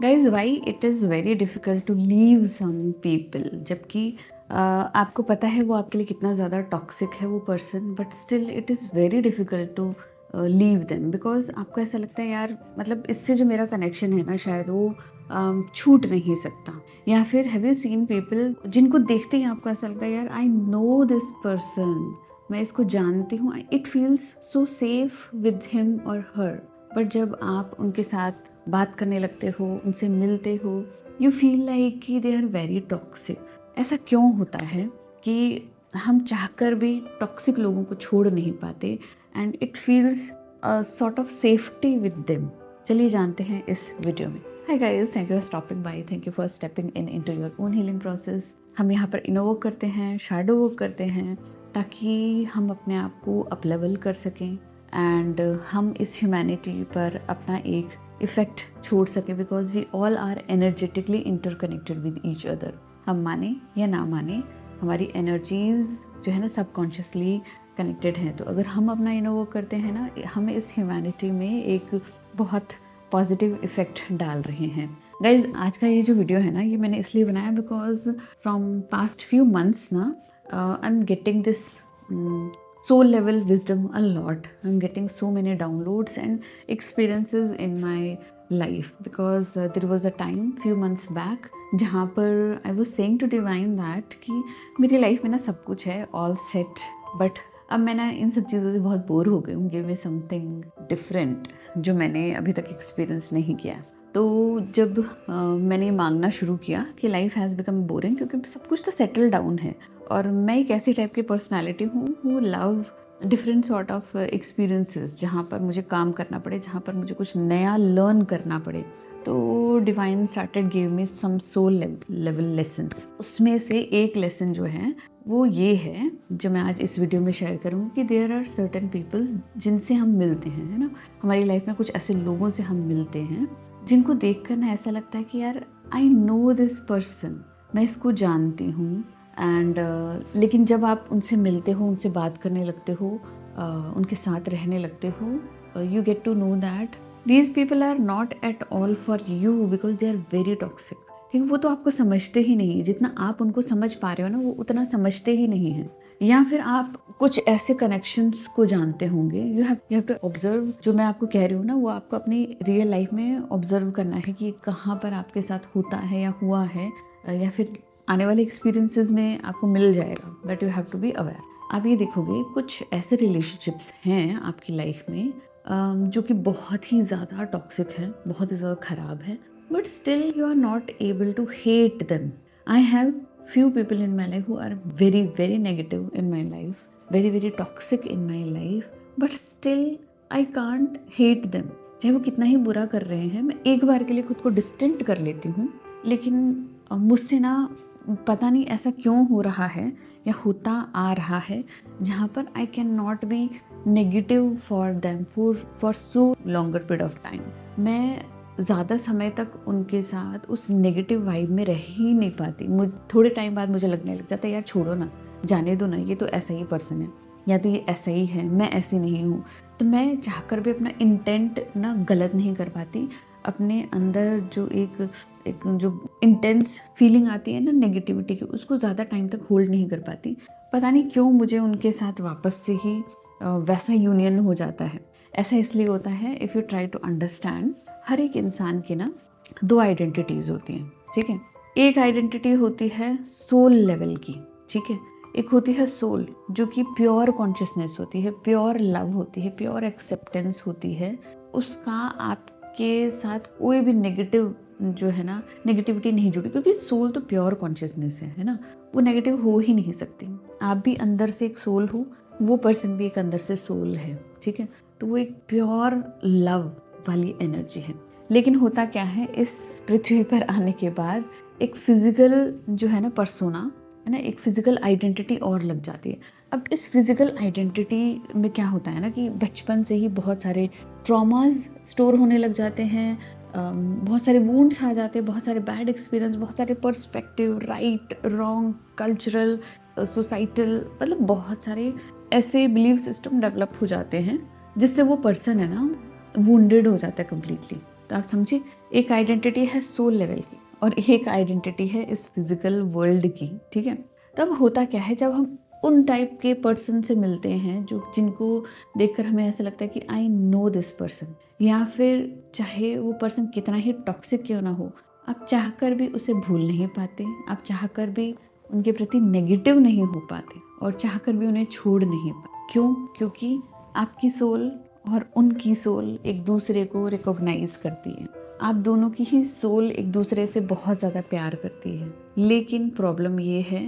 Guys why it is very difficult to leave some people, जबकि आपको पता है वो आपके लिए कितना ज़्यादा टॉक्सिक है वो person, but still it is very difficult to leave them, because आपको ऐसा लगता है यार मतलब इससे जो मेरा कनेक्शन है ना शायद वो छूट नहीं सकता। या फिर हैव यू सीन पीपल जिनको देखते ही आपको ऐसा लगता है यार आई नो दिस पर्सन, मैं इसको जानती हूँ, it feels so safe with him और हर। बट जब आप उनके साथ बात करने लगते हो, उनसे मिलते हो, यू फील लाइक कि दे आर वेरी टॉक्सिक। ऐसा क्यों होता है कि हम चाहकर भी टॉक्सिक लोगों को छोड़ नहीं पाते, and it feels sort of safety with them. चलिए जानते हैं इस वीडियो में। Hi guys, thank you for stopping by, thank you for stepping in into your own healing process. हम यहाँ पर इनो वर्क करते हैं, शैडो वर्क करते हैं, ताकि हम अपने आप को अप लेवल कर सकें एंड हम इस ह्यूमैनिटी पर अपना एक इफ़ेक्ट छोड़ सकें, because we all are energetically interconnected with each other. हम माने या ना माने, हमारी एनर्जीज जो है ना सबकॉन्शियसली कनेक्टेड हैं। तो अगर हम अपना इनो वर्क करते हैं ना, हम इस ह्यूमैनिटी में एक बहुत पॉजिटिव इफ़ेक्ट डाल रहे हैं। गाइज आज का ये जो वीडियो है ना, ये मैंने इसलिए बनाया because from past few months ना I am getting this soul level wisdom a lot. I'm getting so many downloads and experiences in my life, because there was a time few months back जहाँ पर I was saying to divine that कि मेरी life में ना सब कुछ है all set, but अब मैं ना इन सब चीज़ों से बहुत बोर हो गई हूँ। गिव मी समथिंग डिफरेंट जो मैंने अभी तक एक्सपीरियंस नहीं किया। तो जब मैंने मांगना शुरू किया कि लाइफ हैज़ बिकम बोरिंग, क्योंकि सब कुछ तो सेटल डाउन है, और मैं एक ऐसी टाइप की पर्सनालिटी हूँ who love different sort of experiences, जहाँ पर मुझे काम करना पड़े, जहाँ पर मुझे कुछ नया लर्न करना पड़े। तो divine started give me some soul level lessons. उसमें से एक लेसन जो है वो ये है जो मैं आज इस वीडियो में शेयर करूँगी कि देयर आर सर्टेन पीपल्स जिनसे हम मिलते हैं, है ना, हमारी लाइफ में कुछ ऐसे लोगों से हम मिलते हैं जिनको देख कर ना ऐसा लगता है कि यार आई नो दिस पर्सन, मैं इसको जानती हूँ। एंड लेकिन जब आप उनसे मिलते हो, उनसे बात करने लगते हो, उनके साथ रहने लगते हो, you get to know that these people are not at all for you, because they are very toxic. ठीक है, वो तो आपको समझते ही नहीं, जितना आप उनको समझ पा रहे हो ना वो उतना समझते ही नहीं है। या फिर आप कुछ ऐसे कनेक्शंस को जानते होंगे, यू हैव टू ऑब्जर्व। जो मैं आपको कह रही हूँ ना वो आपको अपनी रियल लाइफ में ऑब्जर्व करना है कि कहाँ पर आपके साथ होता है या हुआ है, या फिर आने वाले एक्सपीरियंसेस में आपको मिल जाएगा, but you have to be aware. आप ये देखोगे कुछ ऐसे रिलेशनशिप्स हैं आपकी लाइफ में जो कि बहुत ही ज़्यादा टॉक्सिक हैं, बहुत ही ज़्यादा ख़राब है, but still you are not able to hate them. I have few people in my life who are very very negative in my life, very very toxic in my life, but still I can't hate them। चाहे वो कितना ही बुरा कर रहे हैं, मैं एक बार के लिए खुद को डिस्टेंट कर लेती हूँ, लेकिन मुझसे ना पता नहीं ऐसा क्यों हो रहा है या होता आ रहा है, जहाँ पर I can not be negative for them for so longer period of time. मैं ज़्यादा समय तक उनके साथ उस नेगेटिव वाइब में रह ही नहीं पाती। थोड़े टाइम बाद मुझे लगने लग जाता है यार छोड़ो ना, जाने दो ना, ये तो ऐसा ही पर्सन है, या तो ये ऐसा ही है, मैं ऐसी नहीं हूँ। तो मैं चाहकर भी अपना इंटेंट ना गलत नहीं कर पाती। अपने अंदर जो एक जो इंटेंस फीलिंग आती है ना नेगेटिविटी की, उसको ज़्यादा टाइम तक होल्ड नहीं कर पाती। पता नहीं क्यों मुझे उनके साथ वापस से ही वैसा यूनियन हो जाता है। ऐसा इसलिए होता है, if you try to understand, हर एक इंसान की ना दो आइडेंटिटीज़ होती हैं, ठीक है। एक आइडेंटिटी होती है सोल लेवल की, ठीक है। एक होती है सोल जो कि प्योर कॉन्शियसनेस होती है, प्योर लव होती है, प्योर एक्सेप्टेंस होती है। उसका आपके साथ कोई भी नेगेटिव जो है ना नेगेटिविटी नहीं जुड़ी, क्योंकि सोल तो प्योर कॉन्शियसनेस है ना, वो नेगेटिव हो ही नहीं सकती। आप भी अंदर से एक सोल हो, वो पर्सन भी एक अंदर से सोल है, ठीक है। तो वो एक प्योर लव वाली एनर्जी है। लेकिन होता क्या है, इस पृथ्वी पर आने के बाद एक फिजिकल जो है ना पर्सोना है ना, एक फिजिकल आइडेंटिटी और लग जाती है। अब इस फिजिकल आइडेंटिटी में क्या होता है ना कि बचपन से ही बहुत सारे ट्रॉमास स्टोर होने लग जाते हैं, बहुत सारे वुंड्स आ जाते हैं, बहुत सारे बैड एक्सपीरियंस, बहुत सारे perspective, right wrong, cultural, societal, मतलब बहुत सारे ऐसे बिलीफ सिस्टम डेवलप हो जाते हैं जिससे वो पर्सन है ना वुंडेड हो जाता है कम्प्लीटली। तो आप समझिए, एक आइडेंटिटी है सोल लेवल की और एक आइडेंटिटी है इस फिजिकल वर्ल्ड की, ठीक है। तब होता क्या है, जब हम उन टाइप के पर्सन से मिलते हैं जो जिनको देखकर हमें ऐसा लगता है कि आई नो दिस पर्सन, या फिर चाहे वो पर्सन कितना ही टॉक्सिक क्यों ना हो, आप चाहकर भी उसे भूल नहीं पाते, आप चाहकर भी उनके प्रति नेगेटिव नहीं हो पाते और चाहकर भी उन्हें छोड़ नहीं पाते। क्यों? क्योंकि आपकी सोल और उनकी सोल एक दूसरे को रिकॉग्नाइज करती है। आप दोनों की ही सोल एक दूसरे से बहुत ज़्यादा प्यार करती है। लेकिन प्रॉब्लम ये है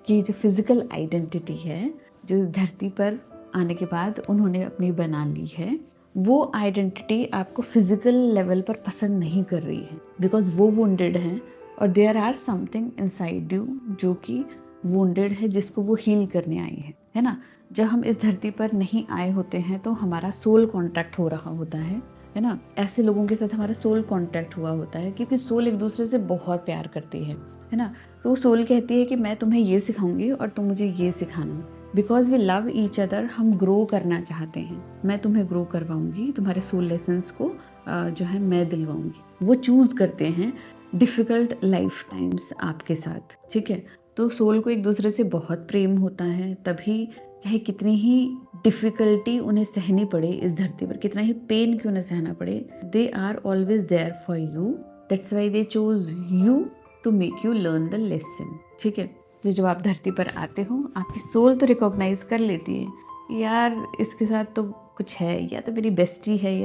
कि जो फिज़िकल आइडेंटिटी है, जो इस धरती पर आने के बाद उन्होंने अपनी बना ली है, वो आइडेंटिटी आपको फिज़िकल लेवल पर पसंद नहीं कर रही है, बिकॉज वो वुंडेड हैं और there are something inside you जो कि वुंडेड है, जिसको वो हील करने आई है ना। जब हम इस धरती पर नहीं आए होते हैं तो हमारा सोल कॉन्टैक्ट हो रहा होता है ना। ऐसे लोगों के साथ हमारा सोल कॉन्टैक्ट हुआ होता है क्योंकि सोल एक दूसरे से बहुत प्यार करती है ना। तो वो सोल कहती है कि मैं तुम्हें ये सिखाऊंगी और तुम मुझे ये सिखाना। Because we love each other, हम ग्रो करना चाहते हैं। मैं तुम्हें ग्रो करवाऊंगी, तुम्हारे सोल लेसन्स को जो है मैं दिलवाऊंगी। वो चूज़ करते हैं डिफ़िकल्ट लाइफ टाइम्स आपके साथ, ठीक है। तो सोल को एक दूसरे से बहुत प्रेम होता है, तभी चाहे कितनी ही डिफ़िकल्टी उन्हें सहनी पड़े इस धरती पर, कितना ही पेन क्यों न सहना पड़े, they are always there for you. That's why they chose you to make you learn the lesson, ठीक है। तो जब आप धरती पर आते हो, आपकी सोल तो रिकॉग्नाइज कर लेती है, यार इसके साथ तो कुछ है, या तो मेरी बेस्टी है,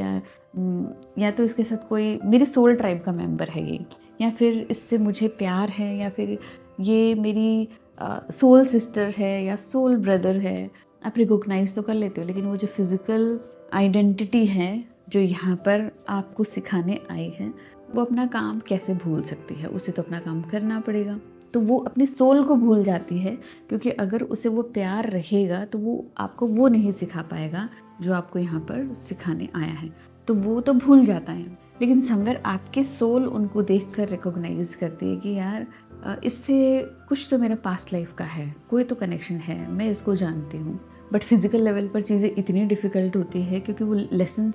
या तो इसके साथ कोई मेरी सोल ट्राइब का मेंबर है ये, या फिर इससे मुझे प्यार है, या फिर ये मेरी सोल सिस्टर है या सोल ब्रदर है। आप रिकॉग्नाइज तो कर लेते हो, लेकिन वो जो फिज़िकल आइडेंटिटी है जो यहाँ पर आपको सिखाने आई है, वो अपना काम कैसे भूल सकती है? उसे तो अपना काम करना पड़ेगा। तो वो अपने सोल को भूल जाती है, क्योंकि अगर उसे वो प्यार रहेगा तो वो आपको वो नहीं सिखा पाएगा जो आपको यहाँ पर सिखाने आया है। तो वो तो भूल जाता है, लेकिन समवेयर आपके सोल उनको देखकर रिकॉग्नाइज करती है कि यार इससे कुछ तो मेरा पास्ट लाइफ का है, कोई तो कनेक्शन है, मैं इसको जानती हूँ। बट फिज़िकल लेवल पर चीज़ें इतनी डिफ़िकल्ट होती है क्योंकि वो लेसन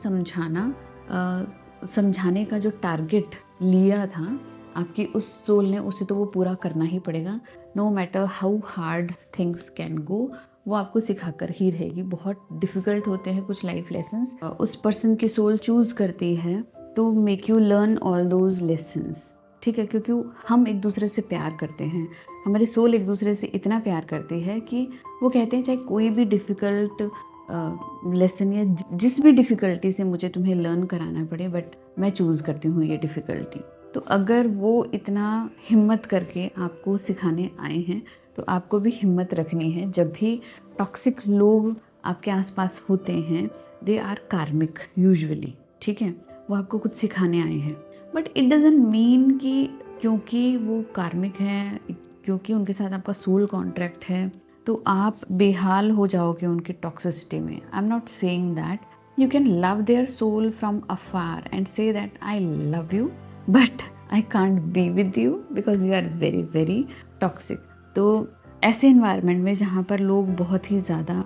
समझाने का जो टारगेट लिया था आपकी उस सोल ने, उसे तो वो पूरा करना ही पड़ेगा। No matter how hard things can go, वो आपको सिखाकर ही रहेगी। बहुत डिफ़िकल्ट होते हैं कुछ लाइफ लेसन्स, उस पर्सन की सोल चूज़ करती है to make you learn all those lessons, ठीक है। क्योंकि हम एक दूसरे से प्यार करते हैं, हमारी सोल एक दूसरे से इतना प्यार करती है कि वो कहते हैं चाहे कोई भी डिफ़िकल्ट लेसन या जिस भी डिफ़िकल्टी से मुझे तुम्हें लर्न कराना पड़े, बट मैं चूज़ करती हूँ ये डिफ़िकल्टी। तो अगर वो इतना हिम्मत करके आपको सिखाने आए हैं तो आपको भी हिम्मत रखनी है। जब भी टॉक्सिक लोग आपके आसपास होते हैं, दे आर कार्मिक यूजुअली, ठीक है। वो आपको कुछ सिखाने आए हैं, बट इट डजंट मीन कि क्योंकि वो कार्मिक हैं, क्योंकि उनके साथ आपका सोल कॉन्ट्रैक्ट है तो आप बेहाल हो जाओगे उनकी टॉक्सिसिटी में। I am not saying that. You can love their soul from afar and say that I love you but I can't be with you because you are very very toxic. तो ऐसे environment में जहाँ पर लोग बहुत ही ज़्यादा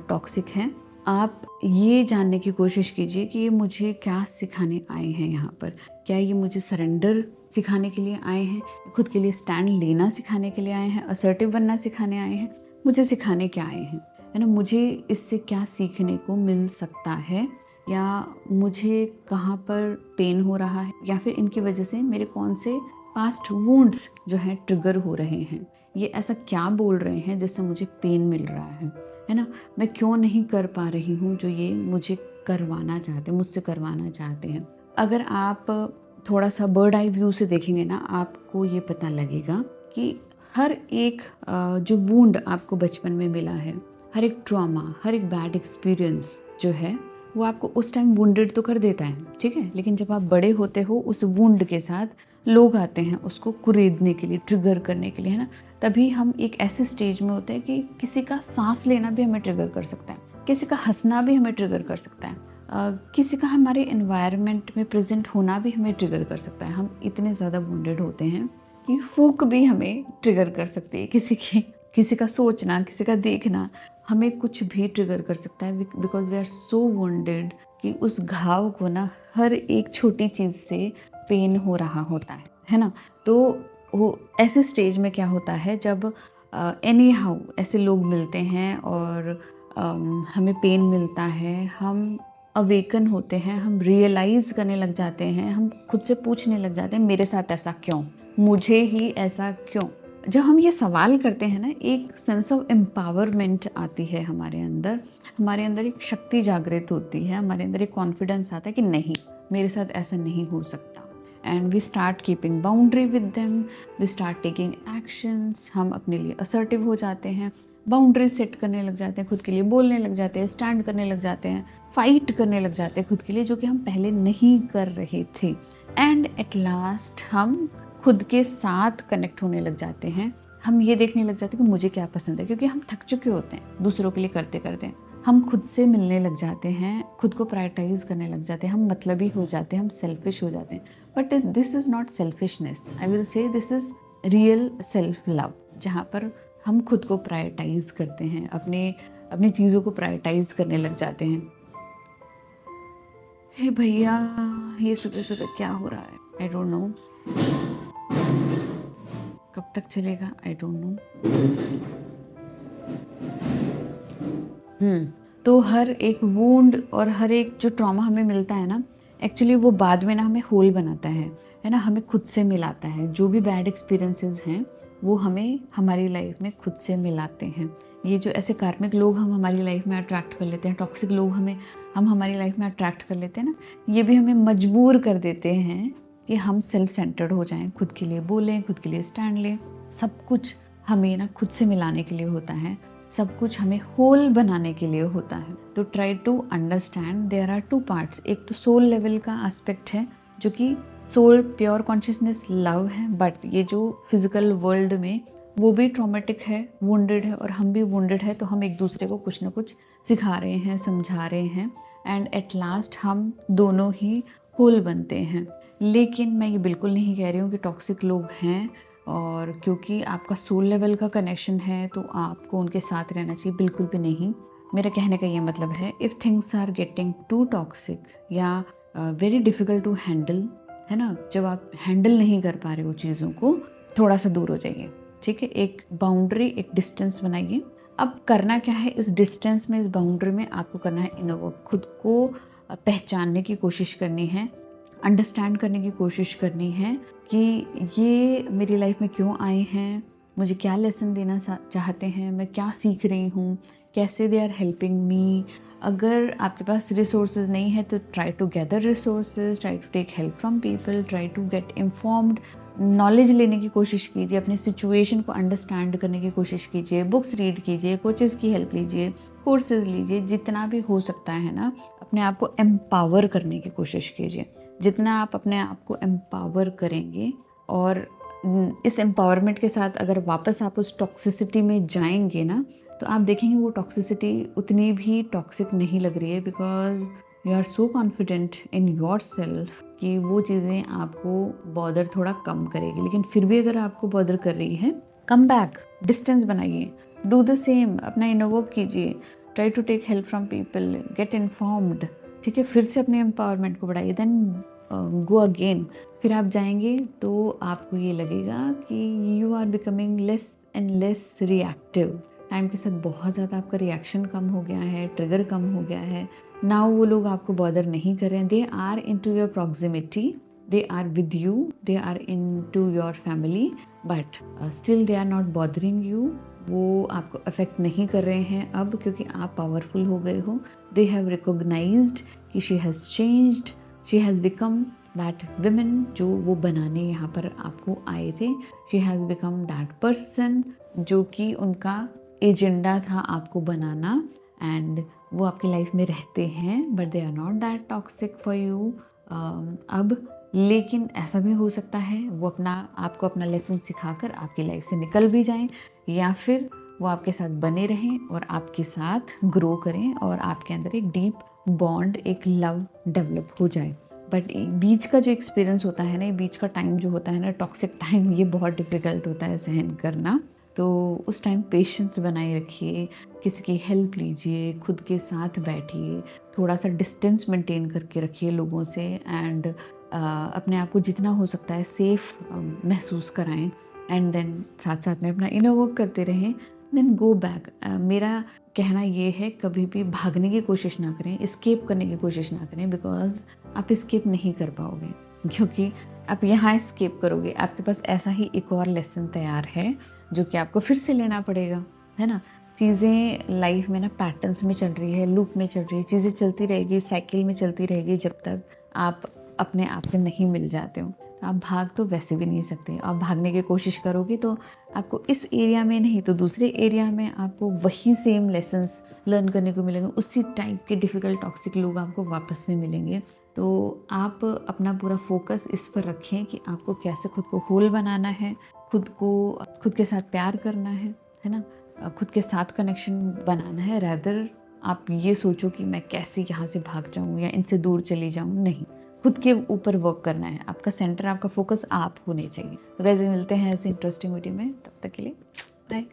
toxic हैं, आप ये जानने की कोशिश कीजिए कि ये मुझे क्या सिखाने आए हैं यहाँ पर। क्या ये मुझे सरेंडर सिखाने के लिए आए हैं, खुद के लिए स्टैंड लेना सिखाने के लिए आए हैं, असर्टिव बनना सिखाने आए हैं? मुझे सिखाने क्या आए हैं, है ना। मुझे इससे क्या सीखने को मिल सकता है, या मुझे कहाँ पर पेन हो रहा है, या फिर इनकी वजह से मेरे कौन से पास्ट वुंड्स जो हैं ट्रिगर हो रहे हैं, ये ऐसा क्या बोल रहे हैं जिससे मुझे पेन मिल रहा है ना। मैं क्यों नहीं कर पा रही हूँ जो ये मुझे करवाना चाहते हैं, मुझसे करवाना चाहते हैं। अगर आप थोड़ा सा बर्ड आई व्यू से देखेंगे ना, आपको ये पता लगेगा कि हर एक जो वुंड आपको बचपन में मिला है, हर एक ट्रॉमा, हर एक बैड एक्सपीरियंस जो है वो आपको उस टाइम वुंडेड तो कर देता है, ठीक है। लेकिन जब आप बड़े होते हो, उस वुंड के साथ लोग आते हैं उसको कुरेदने के लिए, ट्रिगर करने के लिए, है ना। तभी हम एक ऐसे स्टेज में होते हैं कि किसी का सांस लेना भी हमें ट्रिगर कर सकता है, किसी का हंसना भी हमें ट्रिगर कर सकता है, किसी का हमारे एनवायरनमेंट में प्रेजेंट होना भी हमें ट्रिगर कर सकता है। हम इतने ज़्यादा वुंडेड होते हैं कि फूक भी हमें ट्रिगर कर सकती है किसी की, किसी का सोचना, किसी का देखना हमें कुछ भी ट्रिगर कर सकता है, because we are so wounded कि उस घाव को ना हर एक छोटी चीज़ से पेन हो रहा होता है ना। तो वो ऐसे स्टेज में क्या होता है जब एनी हाउ ऐसे लोग मिलते हैं और हमें पेन मिलता है, हम अवेकन होते हैं, हम रियलाइज़ करने लग जाते हैं, हम खुद से पूछने लग जाते हैं मेरे साथ ऐसा क्यों, मुझे ही ऐसा क्यों। जब हम ये सवाल करते हैं ना, एक सेंस ऑफ एम्पावरमेंट आती है हमारे अंदर एक शक्ति जागृत होती है, हमारे अंदर एक कॉन्फिडेंस आता है कि नहीं, मेरे साथ ऐसा नहीं हो सकता। And we start keeping boundary with them, we start taking actions, हम अपने लिए असर्टिव हो जाते हैं, बाउंड्री सेट करने लग जाते हैं, खुद के लिए बोलने लग जाते हैं, स्टैंड करने लग जाते हैं, फाइट करने लग जाते हैं खुद के लिए, जो कि हम पहले नहीं कर रहे थे। एंड एट लास्ट हम खुद के साथ कनेक्ट होने लग जाते हैं, हम ये देखने लग जाते हैं कि मुझे क्या पसंद है, क्योंकि हम थक चुके होते हैं दूसरों के लिए करते करते। हम खुद से मिलने लग जाते हैं, खुद को प्रायोरिटाइज करने लग जाते हैं, हम मतलबी हो जाते हैं, हम सेल्फिश हो जाते हैं। But this is not selfishness, I will say this is real self love, जहाँ पर हम खुद को प्रायोरिटाइज करते हैं, अपनी चीज़ों को प्रायोरिटाइज करने लग जाते हैं। हे भैया, ये सुबह सुबह क्या हो रहा है, आई डोंट नो, कब तक चलेगा, आई डोंट नो। तो हर एक वूंड और हर एक जो ट्रॉमा हमें मिलता है ना, एक्चुअली वो बाद में ना हमें होल बनाता है ना, हमें खुद से मिलाता है। जो भी बैड एक्सपीरियंसेस हैं वो हमें हमारी लाइफ में खुद से मिलाते हैं। ये जो ऐसे कार्मिक लोग हम हमारी लाइफ में अट्रैक्ट कर लेते हैं, टॉक्सिक लोग हम हमारी लाइफ में अट्रैक्ट कर लेते हैं ना, ये भी हमें मजबूर कर देते हैं कि हम सेल्फ सेंटर्ड हो जाएं, खुद के लिए बोलें, खुद के लिए स्टैंड लें। सब कुछ हमें ना खुद से मिलाने के लिए होता है, सब कुछ हमें होल बनाने के लिए होता है। तो try to understand there are two parts. एक तो सोल लेवल का एस्पेक्ट है, जो कि सोल प्योर कॉन्शियसनेस लव है, बट ये जो फिजिकल वर्ल्ड में वो भी ट्रॉमेटिक है, वुंडेड है, और हम भी वुंडेड है। तो हम एक दूसरे को कुछ ना कुछ सिखा रहे हैं, समझा रहे हैं, एंड एट लास्ट हम दोनों ही होल बनते हैं। लेकिन मैं ये बिल्कुल नहीं कह रही हूँ कि टॉक्सिक लोग हैं और क्योंकि आपका सोल लेवल का कनेक्शन है तो आपको उनके साथ रहना चाहिए, बिल्कुल भी नहीं। मेरा कहने का ये मतलब है, if things are getting too toxic या वेरी डिफ़िकल्ट टू हैंडल, है ना, जब आप हैंडल नहीं कर पा रहे हो चीज़ों को, थोड़ा सा दूर हो जाइए, ठीक है। एक बाउंड्री, एक डिस्टेंस बनाइए। अब करना क्या है इस डिस्टेंस में, इस बाउंड्री में आपको करना है इनर वर्क। खुद को पहचानने की कोशिश करनी है, अंडरस्टैंड करने की कोशिश करनी है कि ये मेरी लाइफ में क्यों आए हैं, मुझे क्या लेसन देना चाहते हैं, मैं क्या सीख रही हूँ, कैसे दे आर हेल्पिंग मी। अगर आपके पास रिसोर्सेज नहीं है तो try to gather resources, try to take help from people, try to get informed, knowledge लेने की कोशिश कीजिए, अपने सिचुएशन को अंडरस्टैंड करने की कोशिश कीजिए, बुक्स रीड कीजिए, कोचेज़ की हेल्प लीजिए, कोर्सेज लीजिए, जितना भी हो सकता है ना, अपने आप को एम्पावर करने की कोशिश कीजिए। जितना आप अपने आप को एम्पावर करेंगे और इस एम्पावरमेंट के साथ अगर वापस आप उस टॉक्सिसिटी में जाएंगे ना, तो आप देखेंगे वो टॉक्सिसिटी उतनी भी टॉक्सिक नहीं लग रही है, because you are so confident in yourself कि वो चीज़ें आपको बॉदर थोड़ा कम करेगी। लेकिन फिर भी अगर आपको बॉदर कर रही है, कम बैक, डिस्टेंस बनाइए, डू द सेम, अपना इनर वर्क कीजिए, try to take help from people, get informed, ठीक है। फिर से अपने एम्पावरमेंट को बढ़ाइए, देन गो अगेन। फिर आप जाएंगे तो आपको ये लगेगा कि you are becoming less and less reactive. Time के साथ बहुत ज़्यादा आपका रिएक्शन कम हो गया है, ट्रिगर कम हो गया है। नाउ वो लोग आपको बॉदर नहीं कर रहे हैं, they are into your proximity, they are with you, they are into your family, but still they are not bothering you. वो आपको अफेक्ट नहीं कर रहे हैं अब, क्योंकि आप पावरफुल हो गए हो। दे हैव रिकॉग्नाइज्ड कि she has changed, she has become that women जो वो बनाने यहाँ पर आपको आए थे। She has become that person जो कि उनका एजेंडा था आपको बनाना, एंड वो आपकी लाइफ में रहते हैं, but they are not that toxic for you अब। लेकिन ऐसा भी हो सकता है वो आपको अपना लेसन सिखाकर आपकी लाइफ से निकल भी जाएं, या फिर वो आपके साथ बने रहें और आपके साथ ग्रो करें और आपके अंदर एक डीप बॉन्ड, एक लव डेवलप हो जाए। बट बीच का जो एक्सपीरियंस होता है ना, बीच का टाइम जो होता है ना, टॉक्सिक टाइम, ये बहुत डिफ़िकल्ट होता है सहन करना। तो उस टाइम पेशेंस बनाए रखिए, किसी की हेल्प लीजिए, खुद के साथ बैठिए, थोड़ा सा डिस्टेंस मेंटेन करके रखिए लोगों से एंड अपने आप को जितना हो सकता है सेफ महसूस कराएं एंड देन साथ साथ में अपना इनर वर्क करते रहें, देन गो बैक। मेरा कहना ये है कभी भी भागने की कोशिश ना करें, एस्केप करने की कोशिश ना करें, बिकॉज आप एस्केप नहीं कर पाओगे, क्योंकि आप यहाँ एस्केप करोगे आपके पास ऐसा ही एक और लेसन तैयार है जो कि आपको फिर से लेना पड़ेगा, है ना। चीज़ें लाइफ में ना पैटर्न्स में चल रही है, लूप में चल रही है, चीज़ें चलती रहेगी, साइकिल में चलती रहेगी जब तक आप अपने आप से नहीं मिल जाते हो। आप भाग तो वैसे भी नहीं सकते, आप भागने की कोशिश करोगे तो आपको इस एरिया में नहीं तो दूसरे एरिया में आपको वही सेम लेसन्स लर्न करने को मिलेंगे, उसी टाइप के डिफ़िकल्ट टॉक्सिक लोग आपको वापस से मिलेंगे। तो आप अपना पूरा फोकस इस पर रखें कि आपको कैसे खुद को होल बनाना है, खुद के साथ प्यार करना है ना, खुद के साथ कनेक्शन बनाना है। रैदर आप ये सोचो कि मैं कैसे यहाँ से भाग जाऊँ या इनसे दूर चली जाऊँ, नहीं, खुद के ऊपर वर्क करना है। आपका सेंटर, आपका फोकस आप होने चाहिए। तो गाइस मिलते हैं ऐसे इंटरेस्टिंग वीडियो में, तब तक के लिए बाय।